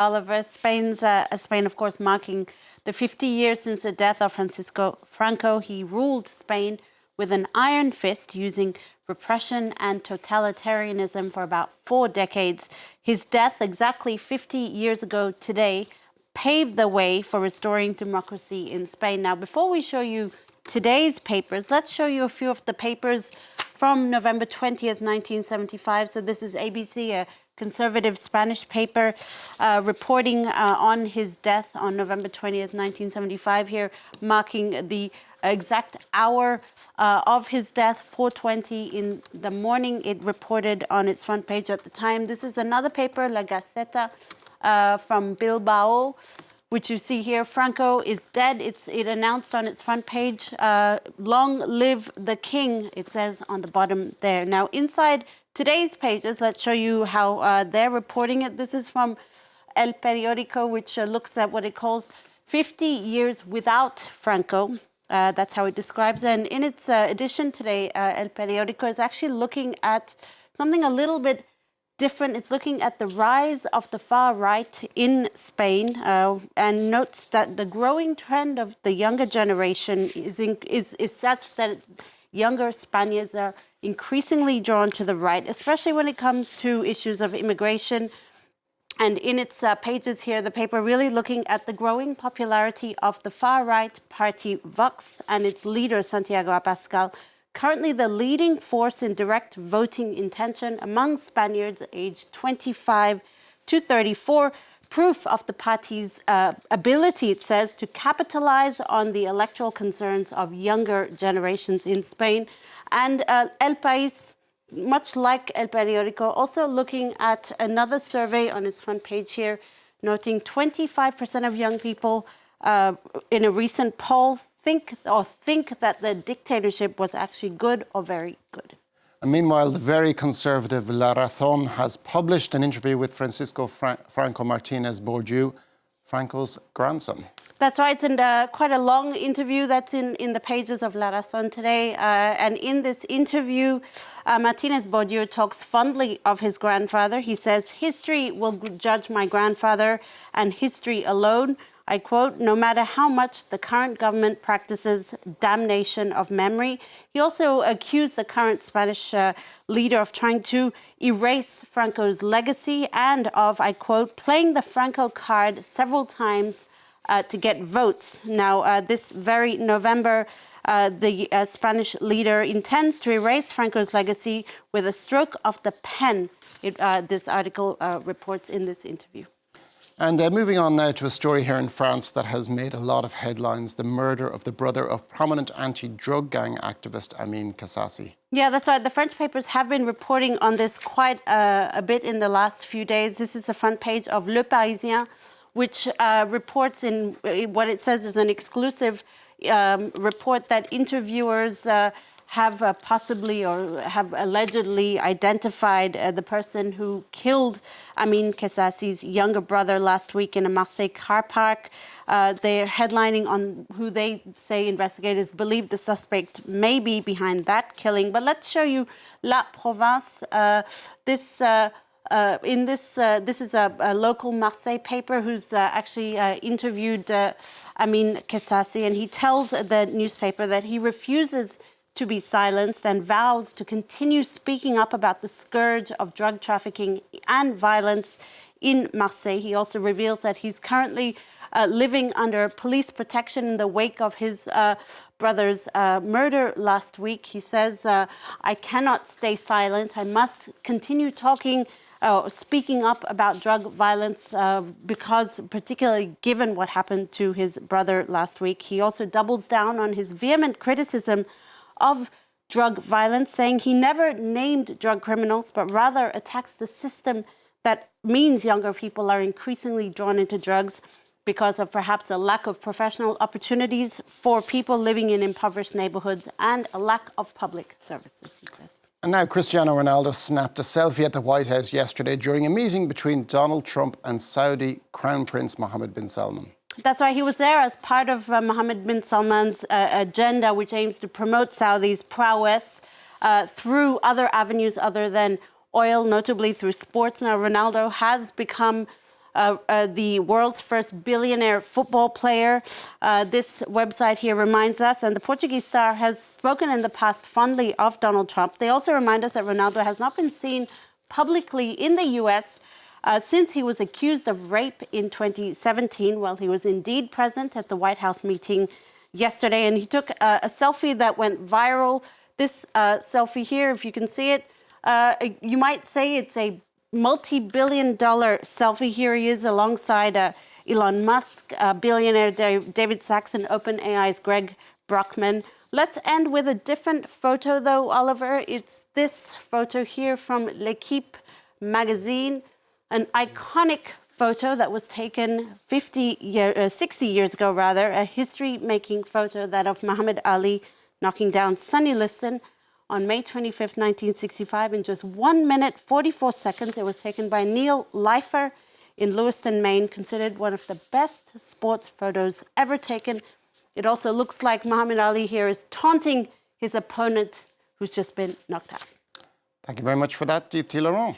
Oliver. Spain, of course, marking the 50 years since the death of Franco. He ruled Spain with an iron fist, using repression and totalitarianism for about 4 decades. His death, exactly 50 years ago today, paved the way for restoring democracy in Spain. Now, before we show you today's papers, let's show you a few of the papers from November 20th, 1975. So this is ABC, a conservative Spanish paper, reporting on his death on November 20th, 1975, here marking the exact hour of his death, 4:20 in the morning. It reported on its front page at the time. This is another paper, La Gaceta, from Bilbao, which you see here. Franco is dead. It announced on its front page, long live the king, it says on the bottom there. Now, inside today's pages, let's show you how they're reporting it. This is from El Periódico, which looks at what it calls 50 years without Franco. That's how it describes it. And in its edition today, El Periódico is actually looking at something a little bit different. It's looking at the rise of the far right in Spain, and notes that the growing trend of the younger generation is such that younger Spaniards are increasingly drawn to the right, especially when it comes to issues of immigration. And in its pages here, the paper really looking at the growing popularity of the far-right party Vox and its leader, Santiago Abascal, currently the leading force in direct voting intention among Spaniards aged 25 to 34, proof of the party's ability, it says, to capitalize on the electoral concerns of younger generations in Spain. And El País, much like El Periódico, also looking at another survey on its front page here, noting 25% of young people in a recent poll think that the dictatorship was actually good or very good. And meanwhile, the very conservative La Razón has published an interview with Francisco Franco Martinez Bourdieu, Franco's grandson. That's right, and quite a long interview that's in the pages of La Razón today. And in this interview, Martinez Bourdieu talks fondly of his grandfather. He says, "History will judge my grandfather, and history alone." I quote, "No matter how much the current government practices damnation of memory." He also accused the current Spanish leader of trying to erase Franco's legacy and of, I quote, "playing the Franco card several times to get votes." Now, this very November, the Spanish leader intends to erase Franco's legacy with a stroke of the pen, this article reports in this interview. And moving on now to a story here in France that has made a lot of headlines, the murder of the brother of prominent anti-drug gang activist Amin Kassasi. Yeah, that's right. The French papers have been reporting on this quite a bit in the last few days. This is the front page of Le Parisien, which reports in what it says is an exclusive report that interviewers have possibly or have allegedly identified the person who killed Amin Kassasi's younger brother last week in a Marseille car park. They're headlining on who they say investigators believe the suspect may be behind that killing. But let's show you La Province. This is a local Marseille paper who's actually interviewed Amin Kassasi, and he tells the newspaper that he refuses to be silenced and vows to continue speaking up about the scourge of drug trafficking and violence in Marseille. He also reveals that he's currently living under police protection in the wake of his brother's murder last week. He says, "I cannot stay silent. I must continue speaking up about drug violence because particularly given what happened to his brother last week." He also doubles down on his vehement criticism of drug violence, saying he never named drug criminals, but rather attacks the system that means younger people are increasingly drawn into drugs because of perhaps a lack of professional opportunities for people living in impoverished neighborhoods and a lack of public services, he says. And now Cristiano Ronaldo snapped a selfie at the White House yesterday during a meeting between Donald Trump and Saudi Crown Prince Mohammed bin Salman. That's right. He was there as part of Mohammed bin Salman's agenda, which aims to promote Saudi's prowess through other avenues other than oil, notably through sports. Now, Ronaldo has become the world's first billionaire football player. This website here reminds us, and the Portuguese star has spoken in the past fondly of Donald Trump. They also remind us that Ronaldo has not been seen publicly in the US since he was accused of rape in 2017. Well, he was indeed present at the White House meeting yesterday, and he took a selfie that went viral. This selfie here, if you can see it, you might say it's a multi-billion-dollar selfie. Here he is alongside Elon Musk, billionaire David Sachs, and OpenAI's Greg Brockman. Let's end with a different photo, though, Oliver. It's this photo here from L'Equipe magazine, an iconic photo that was taken 60 years ago, a history-making photo, that of Muhammad Ali knocking down Sonny Liston on May 25th, 1965, in just 1 minute, 44 seconds. It was taken by Neil Leifer in Lewiston, Maine, considered one of the best sports photos ever taken. It also looks like Muhammad Ali here is taunting his opponent, who's just been knocked out. Thank you very much for that, Deepti Laurent.